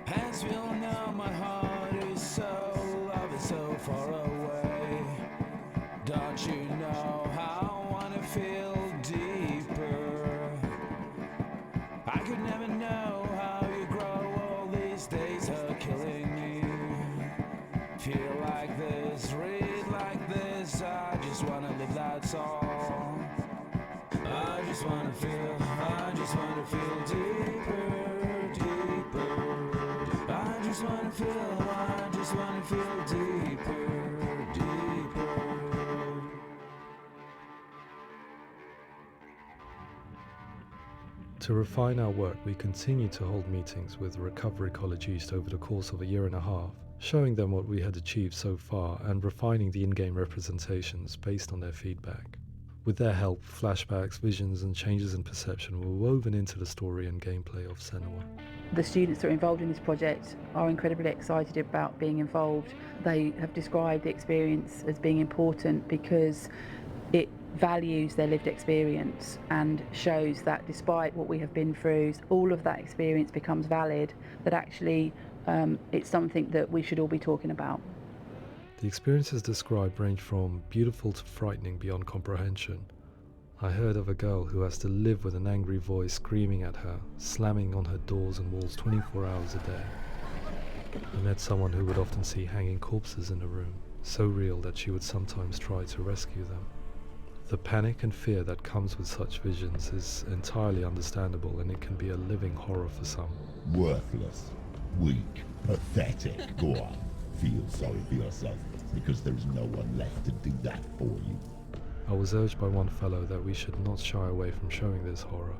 T: As we all know, my heart is so far away. Don't you know how I wanna feel deeper? I could never know how you grow. All these days are killing me. Feel like this, read like this. I just wanna live, that's all. I just wanna feel deeper, deeper. I just wanna feel deeper, deeper.
M: To refine our work, we continue to hold meetings with Recovery College East over the course of a year and a half, showing them what we had achieved so far and refining the in-game representations based on their feedback. With their help, flashbacks, visions and changes in perception were woven into the story and gameplay of Senua.
S: The students that are involved in this project are incredibly excited about being involved. They have described the experience as being important because it values their lived experience and shows that despite what we have been through, all of that experience becomes valid, that actually it's something that we should all be talking about.
M: The experiences described range from beautiful to frightening beyond comprehension. I heard of a girl who has to live with an angry voice screaming at her, slamming on her doors and walls 24 hours a day. I met someone who would often see hanging corpses in a room, so real that she would sometimes try to rescue them. The panic and fear that comes with such visions is entirely understandable, and it can be a living horror for some.
G: Worthless, weak, pathetic. Go on, feel sorry for yourself, because there's no one left to do that for you.
M: I was urged by one fellow that we should not shy away from showing this horror,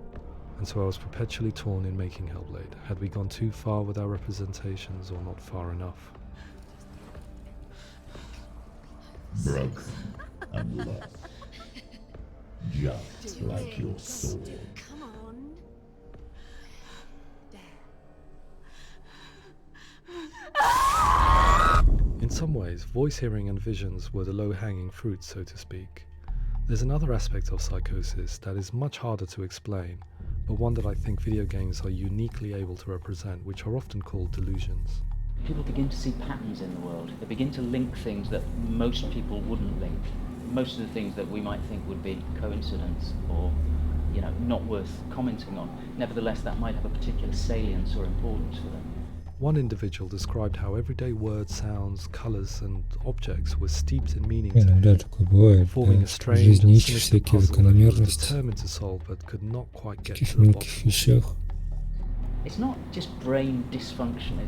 M: and so I was perpetually torn in making Hellblade. Had we gone too far with our representations or not far enough?
G: Broken and lost. Just like your soul.
K: Come on.
M: In some ways, voice hearing and visions were the low-hanging fruit, so to speak. There's another aspect of psychosis that is much harder to explain, but one that I think video games are uniquely able to represent, which are often called delusions.
Q: People begin to see patterns in the world. They begin to link things that most people wouldn't link. Most of the things that we might think would be coincidence or, not worth commenting on. Nevertheless, that might have a particular salience or importance for them.
M: One individual described how everyday words, sounds, colors and objects were steeped in meaning to
A: Иногда
M: him,
A: такое бывает,
M: forming
A: да,
M: a
A: в
M: strange
A: жизни
M: and
A: ищешь
M: sinister
A: всякие
M: puzzle that he was
A: закономерности
M: determined to solve but could not quite
A: в
M: get
A: таких
M: to the bottom
A: мелких
M: of.
A: вещах.
Q: It's not just brain dysfunction.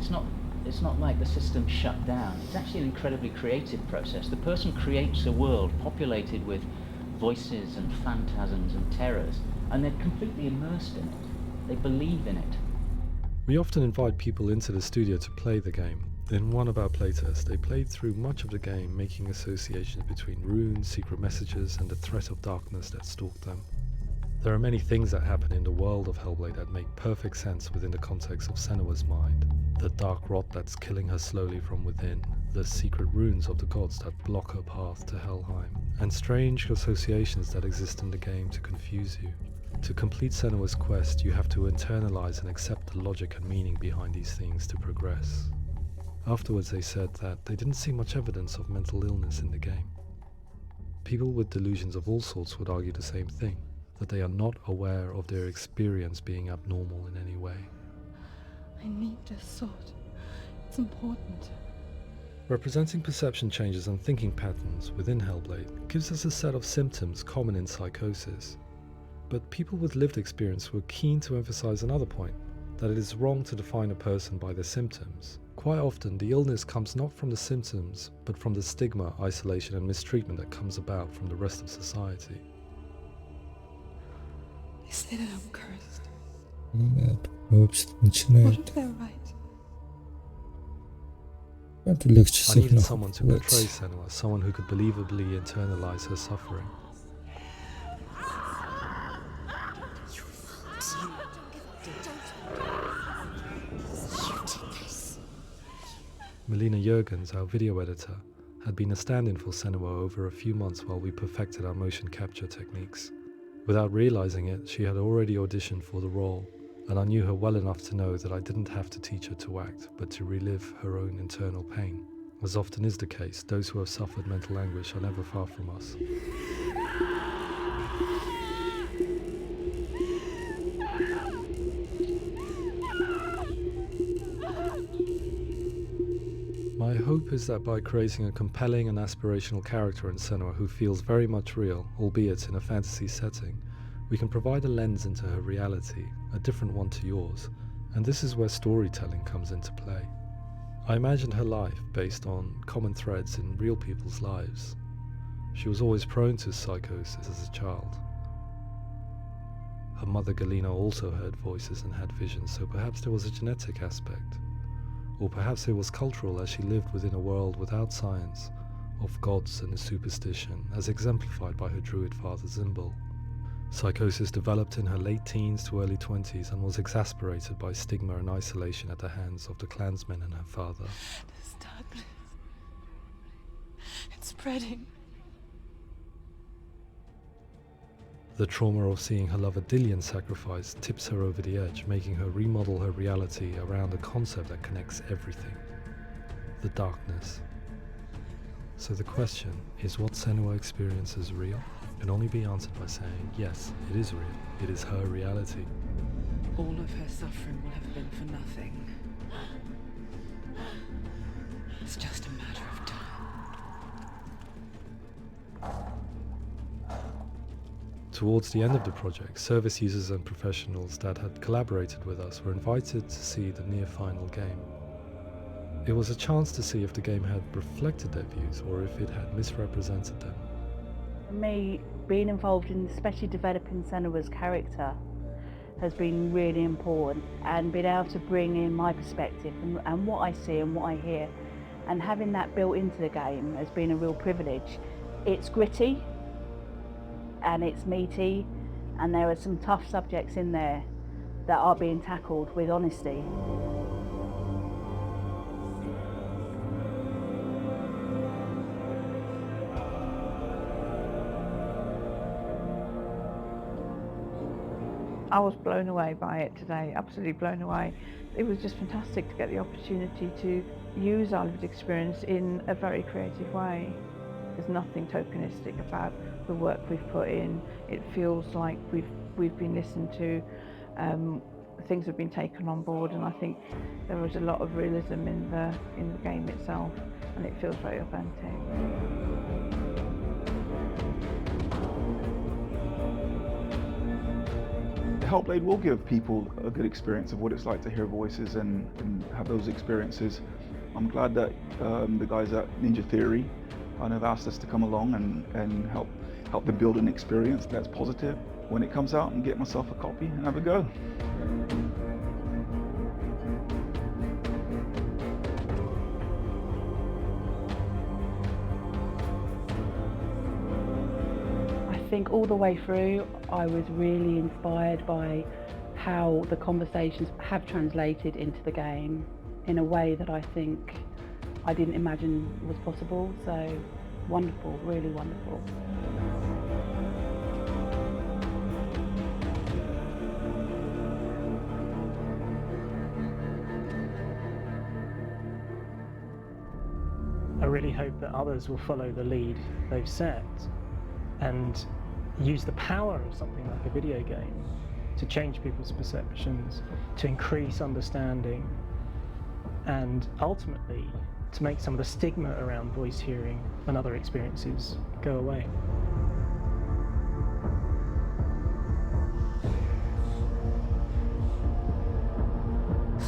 Q: It's not like the system shut down. It's actually an incredibly creative process. The person creates a world populated with voices and phantasms and terrors, and they're completely immersed in it. They believe in it.
M: We often invite people into the studio to play the game. In one of our playtests, they played through much of the game, making associations between runes, secret messages, and the threat of darkness that stalked them. There are many things that happen in the world of Hellblade that make perfect sense within the context of Senua's mind. The dark rot that's killing her slowly from within, the secret runes of the gods that block her path to Helheim, and strange associations that exist in the game to confuse you. To complete Senua's quest, you have to internalize and accept the logic and meaning behind these things to progress. Afterwards, they said that they didn't see much evidence of mental illness in the game. People with delusions of all sorts would argue the same thing, that they are not aware of their experience being abnormal in any way.
D: I need this sword. It's important.
M: Representing perception changes and thinking patterns within Hellblade gives us a set of symptoms common in psychosis. But people with lived experience were keen to emphasize another point, that it is wrong to define a person by their symptoms. Quite often, the illness comes not from the symptoms, but from the stigma, isolation and mistreatment that comes about from the rest of society.
D: They say that I'm cursed.
A: Ну да, общество
D: What
A: начинает
D: if they're right?
A: Это легче
M: I
A: всех
M: needed
A: нахуй
M: someone to portray
A: платить.
M: Senua, someone who could believably internalize her suffering. Melina Jurgens, our video editor, had been a stand-in for Senua over a few months while we perfected our motion capture techniques. Without realizing it, she had already auditioned for the role, and I knew her well enough to know that I didn't have to teach her to act, but to relive her own internal pain. As often is the case, those who have suffered mental anguish are never far from us. My hope is that by creating a compelling and aspirational character in Senua who feels very much real, albeit in a fantasy setting, we can provide a lens into her reality, a different one to yours, and this is where storytelling comes into play. I imagined her life based on common threads in real people's lives. She was always prone to psychosis as a child. Her mother Galina also heard voices and had visions, so perhaps there was a genetic aspect. Or perhaps it was cultural, as she lived within a world without science, of gods and a superstition, as exemplified by her druid father Zimbal. Psychosis developed in her late teens to early 20s and was exacerbated by stigma and isolation at the hands of the clansmen and her father.
K: There's darkness. It's spreading.
M: The trauma of seeing her lover Dillian sacrificed tips her over the edge, making her remodel her reality around a concept that connects everything: the darkness. So the question, is what Senua experiences real? Can only be answered by saying, yes, it is real. It is her reality.
K: All of her suffering will have been for nothing. It's just a matter of time.
M: Towards the end of the project, service users and professionals that had collaborated with us were invited to see the near-final game. It was a chance to see if the game had reflected their views or if it had misrepresented them.
S: For me, being involved in especially developing Senua's character has been really important, and being able to bring in my perspective and what I see and what I hear, and having that built into the game has been a real privilege. It's gritty and it's meaty, and there are some tough subjects in there that are being tackled with honesty.
U: I was blown away by it today, absolutely blown away. It was just fantastic to get the opportunity to use our lived experience in a very creative way. There's nothing tokenistic about the work we've put in. It feels like we've been listened to, things have been taken on board, and I think there was a lot of realism in the game itself, and it feels very authentic.
V: Hellblade will give people a good experience of what it's like to hear voices and have those experiences. I'm glad that the guys at Ninja Theory kind of asked us to come along and help them build an experience that's positive when it comes out, and get myself a copy and have a go.
S: I think all the way through I was really inspired by how the conversations have translated into the game in a way that I think I didn't imagine was possible. So wonderful, really wonderful.
R: I really hope that others will follow the lead they've set and use the power of something like a video game to change people's perceptions, to increase understanding, and ultimately to make some of the stigma around voice hearing and other experiences go away.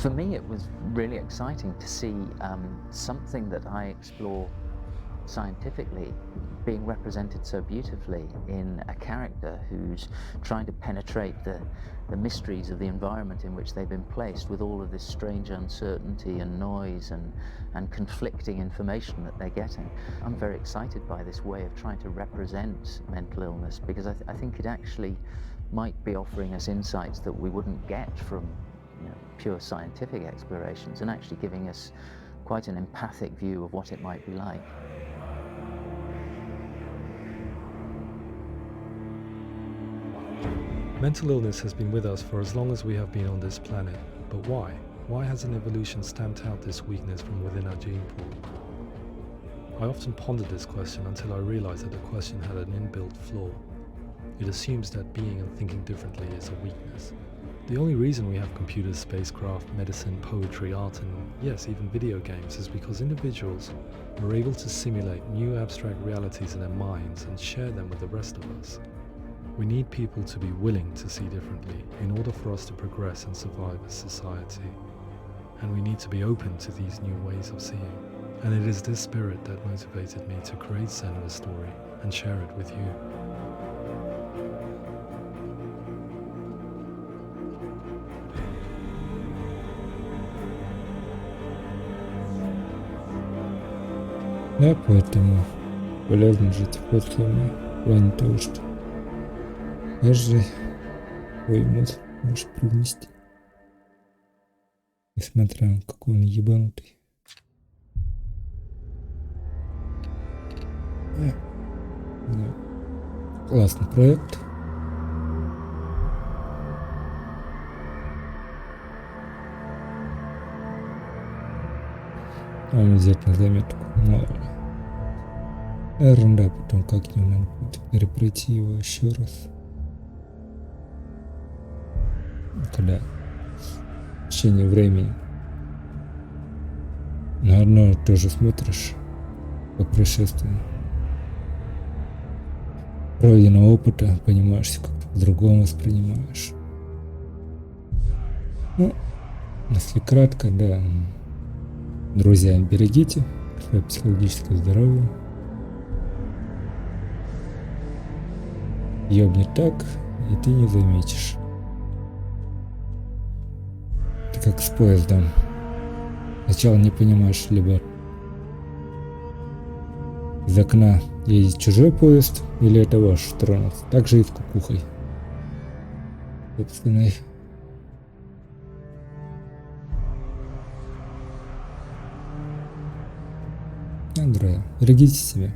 N: For me, it was really exciting to see something that I explore scientifically being represented so beautifully in a character who's trying to penetrate the mysteries of the environment in which they've been placed, with all of this strange uncertainty and noise and conflicting information that they're getting. I'm very excited by this way of trying to represent mental illness, because I think it actually might be offering us insights that we wouldn't get from pure scientific explorations, and actually giving us quite an empathic view of what it might be like.
M: Mental illness has been with us for as long as we have been on this planet, but why? Why hasn't evolution stamped out this weakness from within our gene pool? I often pondered this question until I realized that the question had an inbuilt flaw. It assumes that being and thinking differently is a weakness. The only reason we have computers, spacecraft, medicine, poetry, art, and yes, even video games is because individuals are able to simulate new abstract realities in their minds and share them with the rest of us. We need people to be willing to see differently in order for us to progress and survive as society. And we need to be open to these new ways of seeing. And it is this spirit that motivated me to create Senua's story and share it with you.
A: Да, поэтому полезно жить в прошлом, в плане того, что каждый свой мозг может привнести. Несмотря на какой он ебанутый. Да. Классный проект. Взять на заметку. Мало ли. Наверное, да, потом как-нибудь надо будет перепройти его еще раз. Когда в течение времени на одно и то же смотришь по прошествии пройденного опыта, понимаешь, все как-то по-другому воспринимаешь. Ну, если кратко, да. Друзья, берегите свое психологическое здоровье. Ёбнет так, и ты не заметишь. Это как с поездом. Сначала не понимаешь, либо из окна едет чужой поезд, или это ваш тронут. Так же и с кукухой. Собственно, друзья, берегите себя.